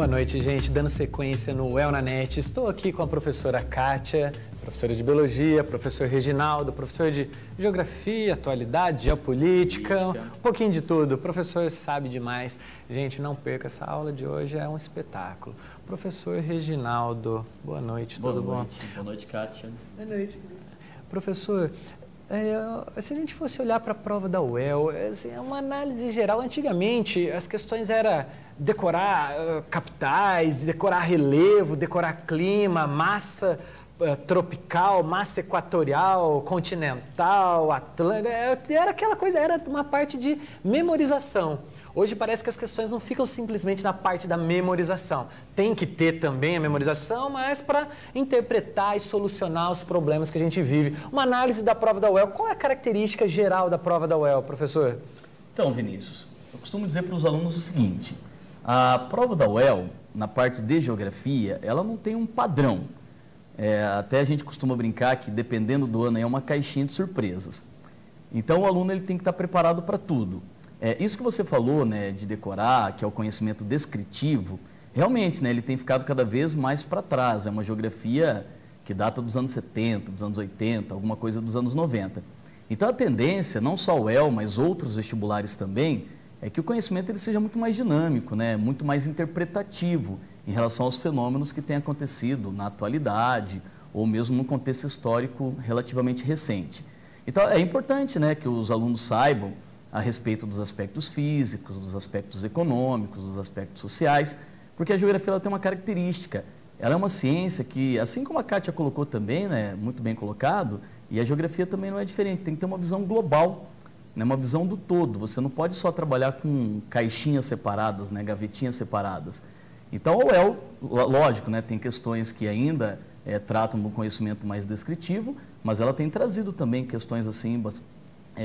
Boa noite, gente. Dando sequência no UEL na NET, estou aqui com a professora Kátia, professora de Biologia, professor Reginaldo, professor de Geografia, Atualidade, Geopolítica, um pouquinho de tudo. O professor sabe demais. Gente, não perca essa aula de hoje, é um espetáculo. Professor Reginaldo, boa noite, tudo bom? Boa noite, Kátia. Boa noite. Professor, se a gente fosse olhar para a prova da UEL, assim, é uma análise geral. Antigamente, as questões eram decorar capitais, decorar relevo, decorar clima, massa tropical, massa equatorial, continental, atlântica. Era aquela coisa, era uma parte de memorização. Hoje parece que as questões não ficam simplesmente na parte da memorização. Tem que ter também a memorização, mas para interpretar e solucionar os problemas que a gente vive. Uma análise da prova da UEL. Qual é a característica geral da prova da UEL, professor? Então, Vinícius, eu costumo dizer para os alunos o seguinte: a prova da UEL, na parte de geografia, ela não tem um padrão. Até a gente costuma brincar que, dependendo do ano, é uma caixinha de surpresas. Então, o aluno ele tem que estar preparado para tudo. Isso que você falou, né, de decorar, que é o conhecimento descritivo, realmente, né, ele tem ficado cada vez mais para trás. É uma geografia que data dos anos 70, dos anos 80, alguma coisa dos anos 90. Então, a tendência, não só o UEL, mas outros vestibulares também, é que o conhecimento ele seja muito mais dinâmico, né, muito mais interpretativo em relação aos fenômenos que têm acontecido na atualidade ou mesmo no contexto histórico relativamente recente. Então, é importante, né, que os alunos saibam a respeito dos aspectos físicos, dos aspectos econômicos, dos aspectos sociais, porque a geografia ela tem uma característica. Ela é uma ciência que, assim como a Kátia colocou também, né, muito bem colocado, e a geografia também não é diferente, tem que ter uma visão global, né, uma visão do todo. Você não pode só trabalhar com caixinhas separadas, né, gavetinhas separadas. Então, a UEL, lógico, né, tem questões que ainda tratam do conhecimento mais descritivo, mas ela tem trazido também questões assim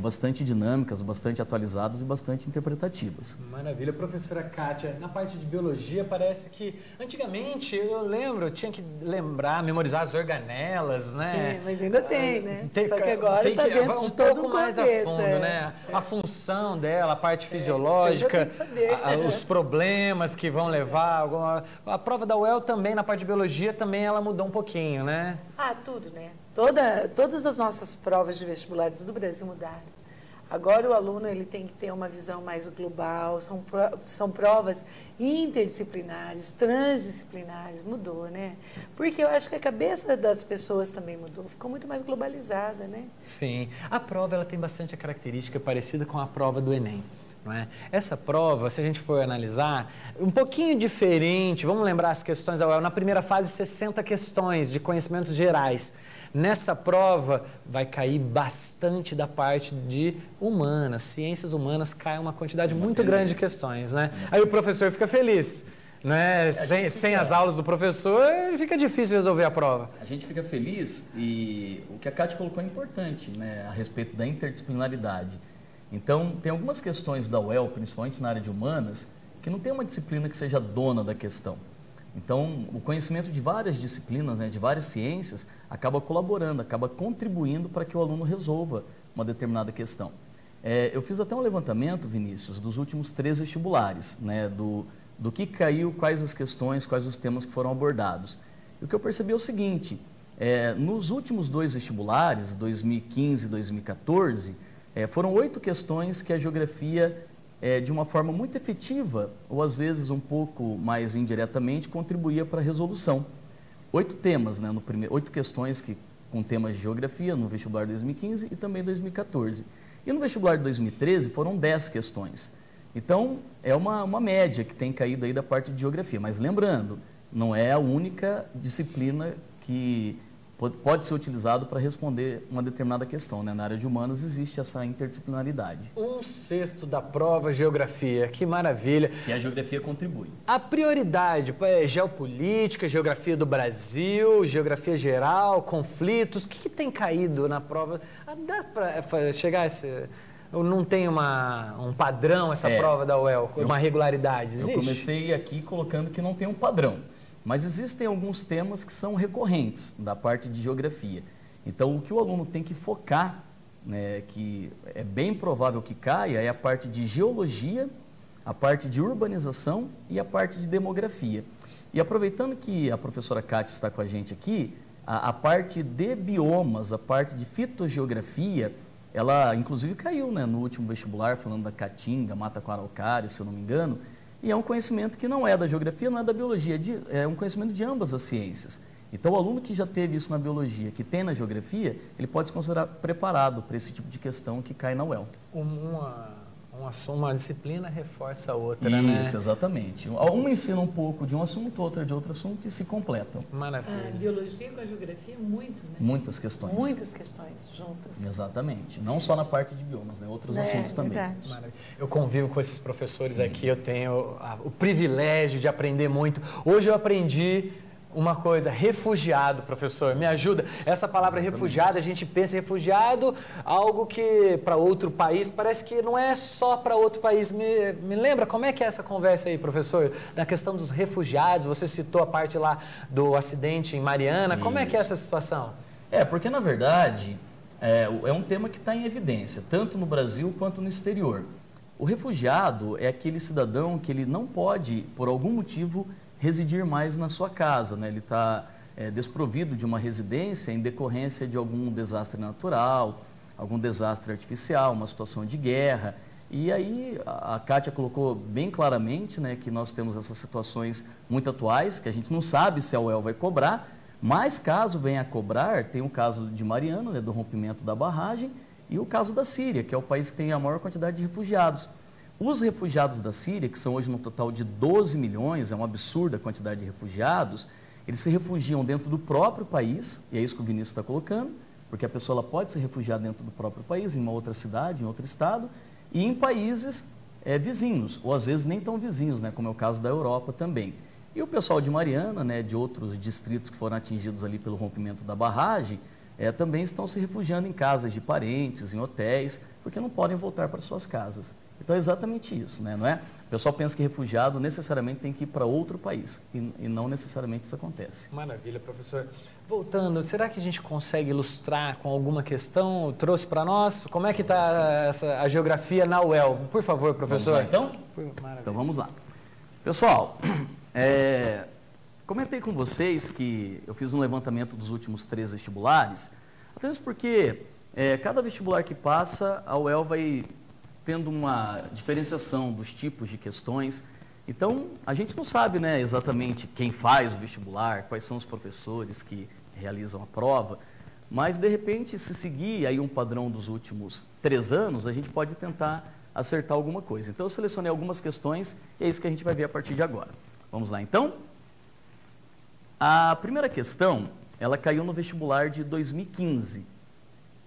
bastante dinâmicas, bastante atualizadas e bastante interpretativas. Maravilha. Professora Kátia, na parte de biologia parece que antigamente, eu lembro, eu tinha que lembrar, memorizar as organelas, né? Sim, mas ainda tem, né? Só que agora está dentro de todo um mais contexto, a fundo, né? A função dela, a parte fisiológica, tem que saber. Os problemas que vão levar. A prova da UEL também, na parte de biologia, também ela mudou um pouquinho, né? Tudo, né? Todas as nossas provas de vestibulares do Brasil mudaram. Agora o aluno ele tem que ter uma visão mais global, são provas interdisciplinares, transdisciplinares, mudou, né? Porque eu acho que a cabeça das pessoas também mudou, ficou muito mais globalizada, né? Sim, a prova ela tem bastante a característica parecida com a prova do Enem. Não é? Essa prova, se a gente for analisar, um pouquinho diferente, vamos lembrar as questões da UEL, na primeira fase 60 questões de conhecimentos gerais. Nessa prova vai cair bastante da parte de humanas, ciências humanas, cai uma quantidade muito grande de questões, né? Aí o professor fica feliz, né? Sem as aulas do professor fica difícil resolver a prova. A gente fica feliz e o que a Kátia colocou é importante, né, a respeito da interdisciplinaridade. Então, tem algumas questões da UEL, principalmente na área de humanas, que não tem uma disciplina que seja dona da questão. Então, o conhecimento de várias disciplinas, né, de várias ciências, acaba colaborando, acaba contribuindo para que o aluno resolva uma determinada questão. Eu fiz até um levantamento, Vinícius, dos últimos 3 vestibulares, né, do que caiu, quais as questões, quais os temas que foram abordados. E o que eu percebi é o seguinte: nos últimos 2 vestibulares, 2015 e 2014, foram 8 questões que a geografia, de uma forma muito efetiva, ou às vezes um pouco mais indiretamente, contribuía para a resolução. 8 temas, né, 8 questões com temas de geografia no vestibular de 2015 e também 2014. E no vestibular de 2013 foram 10 questões. Então, é uma média que tem caído aí da parte de geografia. Mas lembrando, não é a única disciplina que pode ser utilizado para responder uma determinada questão, né? Na área de humanas existe essa interdisciplinaridade. 1/6 da prova geografia, que maravilha. E a geografia contribui. A prioridade é geopolítica, geografia do Brasil, geografia geral, conflitos, o que tem caído na prova? Dá para chegar a esse... Não tem um padrão essa prova da UEL, uma regularidade? Existe? Eu comecei aqui colocando que não tem um padrão. Mas existem alguns temas que são recorrentes da parte de geografia. Então, o que o aluno tem que focar, né, que é bem provável que caia, é a parte de geologia, a parte de urbanização e a parte de demografia. E aproveitando que a professora Kátia está com a gente aqui, a parte de biomas, a parte de fitogeografia, ela inclusive caiu, né, no último vestibular, falando da caatinga, mata com araucária, se eu não me engano, e é um conhecimento que não é da geografia, não é da biologia, é um conhecimento de ambas as ciências. Então, o aluno que já teve isso na biologia, que tem na geografia, ele pode se considerar preparado para esse tipo de questão que cai na UEL. Uma disciplina reforça a outra, Isso, né? exatamente. Uma ensina um pouco de um assunto, outra de outro assunto e se completam. Maravilha. A biologia com a geografia, muito, né? Muitas questões. Muitas questões juntas. Exatamente. Não só na parte de biomas, né? Outros assuntos também. Verdade. Maravilha. Eu convivo com esses professores aqui, eu tenho o privilégio de aprender muito. Hoje eu aprendi uma coisa, refugiado, professor, me ajuda. Essa palavra refugiado, a gente pensa em refugiado, algo que para outro país, parece que não é só para outro país. Me lembra, como é que é essa conversa aí, professor? Na questão dos refugiados, você citou a parte lá do acidente em Mariana, como é que é essa situação? Porque na verdade é um tema que está em evidência, tanto no Brasil quanto no exterior. O refugiado é aquele cidadão que ele não pode, por algum motivo, residir mais na sua casa, né? Ele está desprovido de uma residência em decorrência de algum desastre natural, algum desastre artificial, uma situação de guerra. E aí a Kátia colocou bem claramente, né, que nós temos essas situações muito atuais, que a gente não sabe se a UEL vai cobrar, mas caso venha a cobrar, tem o caso de Mariana, né, do rompimento da barragem, e o caso da Síria, que é o país que tem a maior quantidade de refugiados. Os refugiados da Síria, que são hoje no total de 12 milhões, é uma absurda quantidade de refugiados, eles se refugiam dentro do próprio país, e é isso que o Vinícius está colocando, porque a pessoa ela pode se refugiar dentro do próprio país, em uma outra cidade, em outro estado, e em países vizinhos, ou às vezes nem tão vizinhos, né, como é o caso da Europa também. E o pessoal de Mariana, né, de outros distritos que foram atingidos ali pelo rompimento da barragem, também estão se refugiando em casas de parentes, em hotéis, porque não podem voltar para suas casas. Então é exatamente isso, né? Não é? O pessoal pensa que refugiado necessariamente tem que ir para outro país e não necessariamente isso acontece. Maravilha, professor. Voltando, será que a gente consegue ilustrar com alguma questão? Trouxe para nós? Como é que está a geografia na UEL? Por favor, professor. Vamos lá, então vamos lá. Pessoal, comentei com vocês que eu fiz um levantamento dos últimos 3 vestibulares, até mesmo porque cada vestibular que passa, a UEL vai tendo uma diferenciação dos tipos de questões. Então, a gente não sabe, né, exatamente quem faz o vestibular, quais são os professores que realizam a prova, mas, de repente, se seguir aí um padrão dos últimos 3 anos, a gente pode tentar acertar alguma coisa. Então, eu selecionei algumas questões e é isso que a gente vai ver a partir de agora. Vamos lá, então? A primeira questão, ela caiu no vestibular de 2015.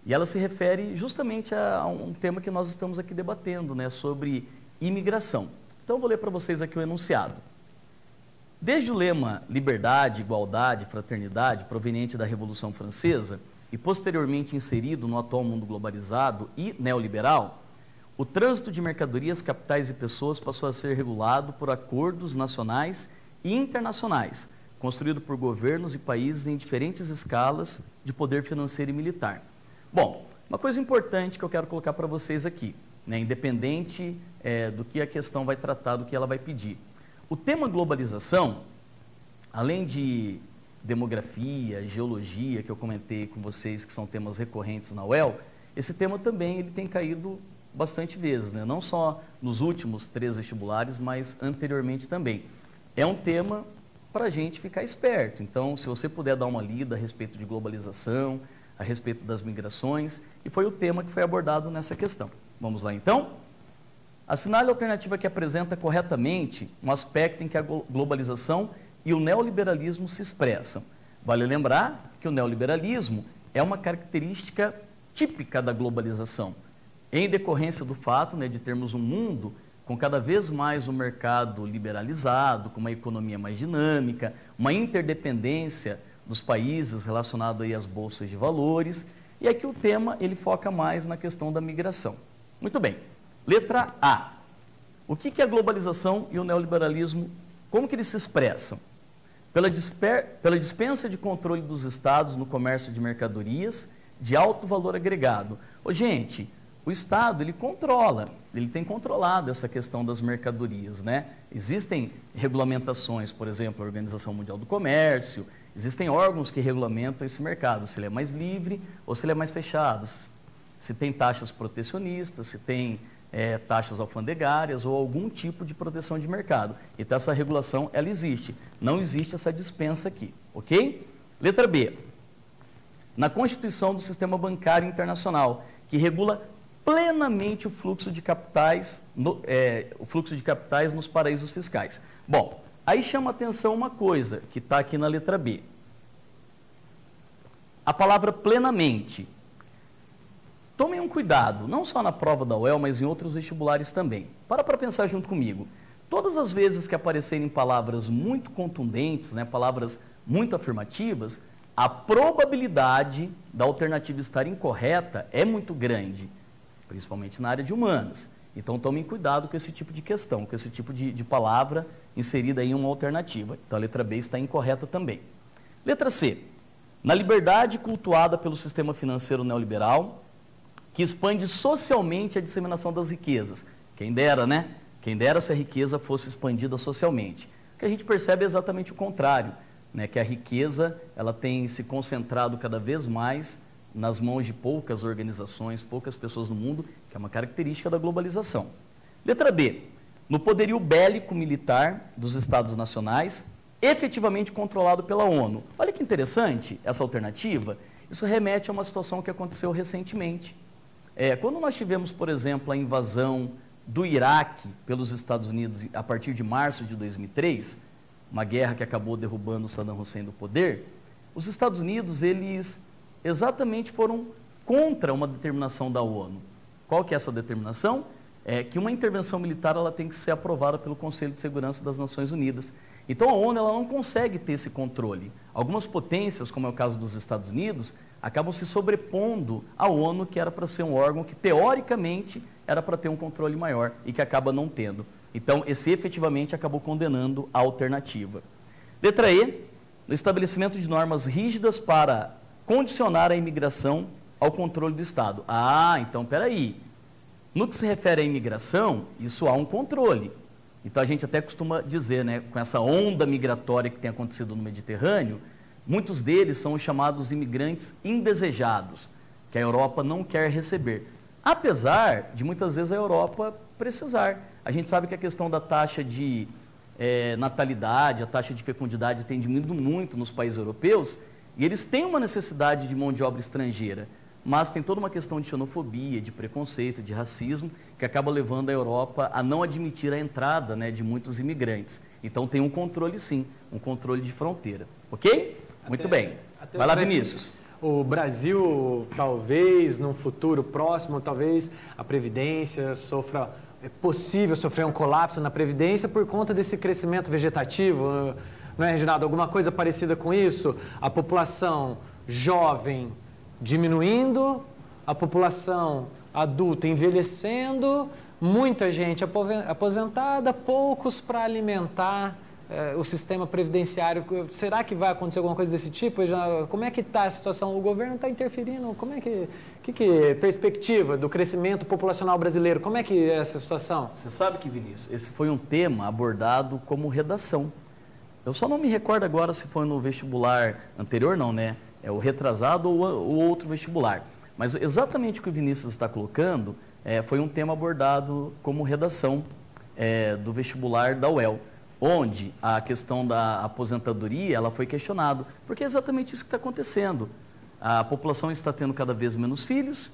E ela se refere justamente a um tema que nós estamos aqui debatendo, né, sobre imigração. Então, eu vou ler para vocês aqui o enunciado. Desde o lema liberdade, igualdade, fraternidade, proveniente da Revolução Francesa e posteriormente inserido no atual mundo globalizado e neoliberal, o trânsito de mercadorias, capitais e pessoas passou a ser regulado por acordos nacionais e internacionais, construído por governos e países em diferentes escalas de poder financeiro e militar. Bom, uma coisa importante que eu quero colocar para vocês aqui, né, independente do que a questão vai tratar, do que ela vai pedir. O tema globalização, além de demografia, geologia, que eu comentei com vocês, que são temas recorrentes na UEL, esse tema também ele tem caído bastante vezes, né? Não só nos últimos 3 vestibulares, mas anteriormente também. É um tema para a gente ficar esperto. Então, se você puder dar uma lida a respeito de globalização, a respeito das migrações, e foi o tema que foi abordado nessa questão. Vamos lá, então? Assinale a alternativa que apresenta corretamente um aspecto em que a globalização e o neoliberalismo se expressam. Vale lembrar que o neoliberalismo é uma característica típica da globalização, em decorrência do fato, né, de termos um mundo com cada vez mais um mercado liberalizado, com uma economia mais dinâmica, uma interdependência dos países relacionado aí às bolsas de valores, e aqui o tema ele foca mais na questão da migração. Muito bem, letra A. O que é a globalização e o neoliberalismo, como que eles se expressam? Pela dispensa de controle dos estados no comércio de mercadorias de alto valor agregado. Gente, o Estado, ele controla, ele tem controlado essa questão das mercadorias, né? Existem regulamentações, por exemplo, a Organização Mundial do Comércio, existem órgãos que regulamentam esse mercado, se ele é mais livre ou se ele é mais fechado, se tem taxas protecionistas, se tem taxas alfandegárias ou algum tipo de proteção de mercado. Então, essa regulação, ela existe. Não existe essa dispensa aqui, ok? Letra B. Na Constituição do Sistema Bancário Internacional, que regula plenamente o fluxo de capitais, nos paraísos fiscais. Bom, aí chama atenção uma coisa que está aqui na letra B. A palavra plenamente. Tomem um cuidado, não só na prova da UEL, mas em outros vestibulares também. Para pensar junto comigo. Todas as vezes que aparecerem palavras muito contundentes, né, palavras muito afirmativas, a probabilidade da alternativa estar incorreta é muito grande, principalmente na área de humanas. Então, tomem cuidado com esse tipo de questão, com esse tipo de palavra inserida em uma alternativa. Então, a letra B está incorreta também. Letra C. Na liberdade cultuada pelo sistema financeiro neoliberal, que expande socialmente a disseminação das riquezas. Quem dera, né? Quem dera se a riqueza fosse expandida socialmente. O que a gente percebe é exatamente o contrário, né? Que a riqueza ela tem se concentrado cada vez mais nas mãos de poucas organizações, poucas pessoas no mundo, que é uma característica da globalização. Letra D. No poderio bélico militar dos Estados nacionais, efetivamente controlado pela ONU. Olha que interessante essa alternativa. Isso remete a uma situação que aconteceu recentemente. Quando nós tivemos, por exemplo, a invasão do Iraque pelos Estados Unidos a partir de março de 2003, uma guerra que acabou derrubando Saddam Hussein do poder, os Estados Unidos, eles exatamente foram contra uma determinação da ONU. Qual que é essa determinação? É que uma intervenção militar ela tem que ser aprovada pelo Conselho de Segurança das Nações Unidas. Então a ONU ela não consegue ter esse controle. Algumas potências, como é o caso dos Estados Unidos, acabam se sobrepondo à ONU, que era para ser um órgão que, teoricamente, era para ter um controle maior e que acaba não tendo. Então, esse efetivamente acabou condenando a alternativa. Letra E, no estabelecimento de normas rígidas para condicionar a imigração ao controle do Estado. Ah, então, peraí. No que se refere à imigração, isso há um controle. Então, a gente até costuma dizer, né, com essa onda migratória que tem acontecido no Mediterrâneo, muitos deles são os chamados imigrantes indesejados, que a Europa não quer receber. Apesar de muitas vezes a Europa precisar. A gente sabe que a questão da taxa de natalidade, a taxa de fecundidade tem diminuído muito nos países europeus e eles têm uma necessidade de mão de obra estrangeira, mas tem toda uma questão de xenofobia, de preconceito, de racismo, que acaba levando a Europa a não admitir a entrada, né, de muitos imigrantes. Então tem um controle sim, um controle de fronteira. Ok? Muito bem. Vai lá, Vinícius. O Brasil, talvez, num futuro próximo, talvez a Previdência sofra... É possível sofrer um colapso na Previdência por conta desse crescimento vegetativo, não é, Reginaldo? Alguma coisa parecida com isso? A população jovem diminuindo, a população adulta envelhecendo, muita gente aposentada, poucos para alimentar o sistema previdenciário. Será que vai acontecer alguma coisa desse tipo? Como é que está a situação? O governo está interferindo? Como é que perspectiva do crescimento populacional brasileiro? Como é que é essa situação? Você sabe que, Vinícius, esse foi um tema abordado como redação. Eu só não me recordo agora se foi no vestibular anterior, não, né? É o retrasado ou o outro vestibular. Mas exatamente o que o Vinícius está colocando foi um tema abordado como redação do vestibular da UEL, onde a questão da aposentadoria ela foi questionada, porque é exatamente isso que está acontecendo. A população está tendo cada vez menos filhos,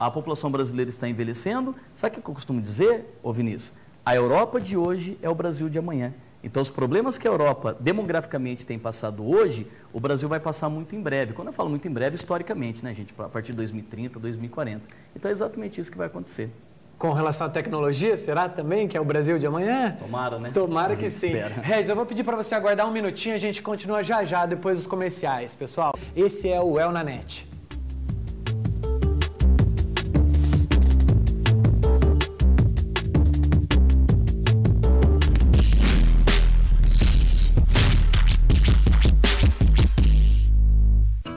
a população brasileira está envelhecendo. Sabe o que eu costumo dizer, ô Vinícius? A Europa de hoje é o Brasil de amanhã. Então, os problemas que a Europa demograficamente tem passado hoje, o Brasil vai passar muito em breve. Quando eu falo muito em breve, historicamente, né, gente? A partir de 2030, 2040. Então, é exatamente isso que vai acontecer. Com relação à tecnologia, será também que é o Brasil de amanhã? Tomara, né? Tomara que sim. Regis, eu vou pedir para você aguardar um minutinho, a gente continua já depois dos comerciais, pessoal. Esse é o UEL na Net.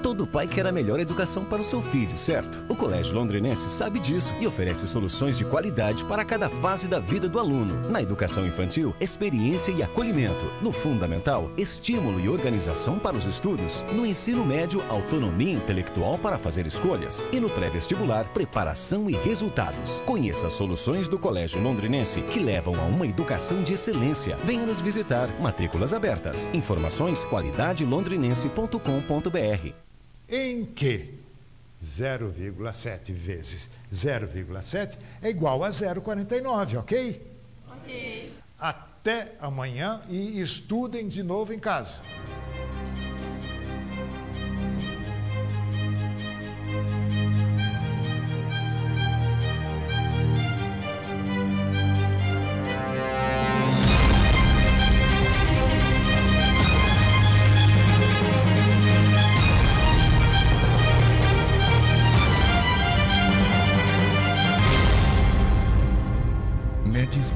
Todo pai quer a melhor educação para o seu filho, certo? O Colégio Londrinense sabe disso e oferece soluções de qualidade para cada fase da vida do aluno. Na educação infantil, experiência e acolhimento. No fundamental, estímulo e organização para os estudos. No ensino médio, autonomia intelectual para fazer escolhas. E no pré-vestibular, preparação e resultados. Conheça as soluções do Colégio Londrinense que levam a uma educação de excelência. Venha nos visitar. Matrículas abertas. Informações qualidadelondrinense.com.br. Em que 0,7 vezes 0,7 é igual a 0,49, ok? Ok. Até amanhã e estudem de novo em casa.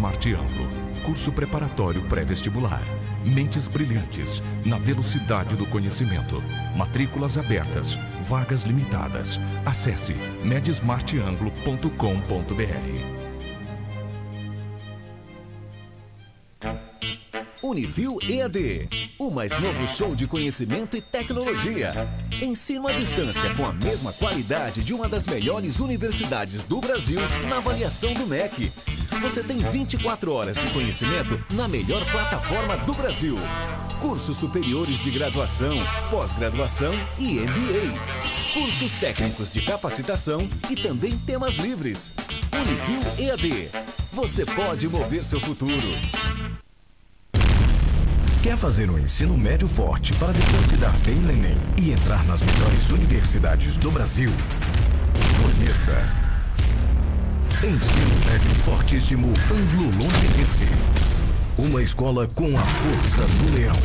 Smart Anglo, curso preparatório pré-vestibular. Mentes brilhantes, na velocidade do conhecimento. Matrículas abertas, vagas limitadas. Acesse medsmartanglo.com.br. Unifil EAD, o mais novo show de conhecimento e tecnologia. Ensino à distância com a mesma qualidade de uma das melhores universidades do Brasil na avaliação do MEC. Você tem 24 horas de conhecimento na melhor plataforma do Brasil. Cursos superiores de graduação, pós-graduação e MBA. Cursos técnicos de capacitação e também temas livres. Unifil EAD. Você pode mover seu futuro. Quer fazer um ensino médio forte para depois se dar bem no Enem e entrar nas melhores universidades do Brasil? Conheça Ensino Médio Fortíssimo Anglo-Londrinense. Uma escola com a força do leão.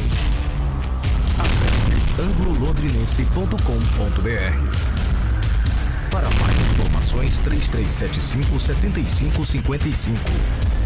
Acesse anglolondrinense.com.br. Para mais informações, 3375-7555.